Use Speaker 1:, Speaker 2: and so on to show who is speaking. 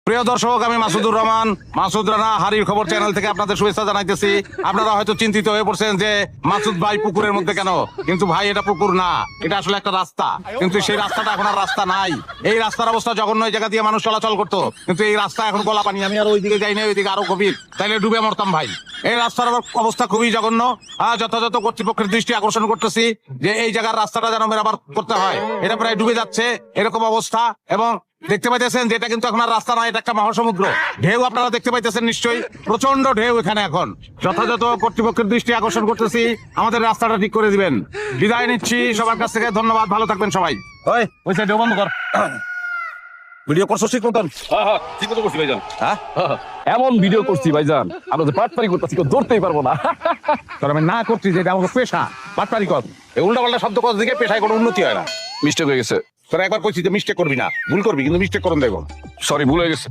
Speaker 1: প্রিয় দর্শক, আমি মাসুদুর রহমান, মাসুদ রানা হারির খবর চ্যানেল থেকে আপনাদের শুভেচ্ছা জানাইতেছি। আপনারা হয়তো চিন্তিত হয়ে পড়ছেন যে মাসুদ ভাই পুকুরের মধ্যে কেন, কিন্তু ভাই এটা পুকুর না, এটা আসলে একটা রাস্তা। কিন্তু সেই রাস্তাটা এখন আর রাস্তা নাই। এই রাস্তার অবস্থা জঘন্য, এই জায়গা দিয়ে মানুষ চলাচল করতো, কিন্তু এই রাস্তা এখন গলা পানি। আমি আর ওইদিকে যাই না, ওইদিকে আরো গভীর, তাইলে ডুবে মরতাম ভাই। এই রাস্তার অবস্থা খুবই জঘন্য। যথাযথ কর্তৃপক্ষের দৃষ্টি আকর্ষণ করতেছি যে এই জায়গার রাস্তাটা যেন মেরামত করতে হয়। এটা প্রায় ডুবে যাচ্ছে এরকম অবস্থা। এবং দেখতে পাইতেছেন যে এটা কিন্তু এখন আর রাস্তা নয়, এটা একটা মহাসমুদ্র। ঢেউ আপনারা দেখতে পাইতেছেন নিশ্চয়ই, প্রচন্ড ঢেউ এখানে। এখন যথাযথ কর্তৃপক্ষের দৃষ্টি আকর্ষণ করতেছি, আমাদের রাস্তাটা ঠিক করে দিবেন। বিদায় নিচ্ছি সবার কাছ থেকে, ধন্যবাদ, ভালো থাকবেন সবাই। ওই সাইড বন্ধ কর। ভিডিও করছো ঠিক মতন?
Speaker 2: ঠিক মতো করছি ভাইজান।
Speaker 1: হ্যাঁ,
Speaker 2: এমন ভিডিও করছি ভাইজান, আমরা যে পাটপারি করতেছি কেউ ধরতেই পারবো না।
Speaker 1: তোর আমি না করছি যে এটা আমাকে পেশা, বাটপারি কর। এই উল্টা পাল্টা শব্দ কর দিকে পেশায় কোনো উন্নতি হয় না।
Speaker 2: মিস্টেক হয়ে গেছে,
Speaker 1: তোরা একবার কইছি যে মিস্টেক করবি না, ভুল করবি, কিন্তু মিস্টেক করুন দেখো।
Speaker 2: সরি ভুল হয়ে গেছে।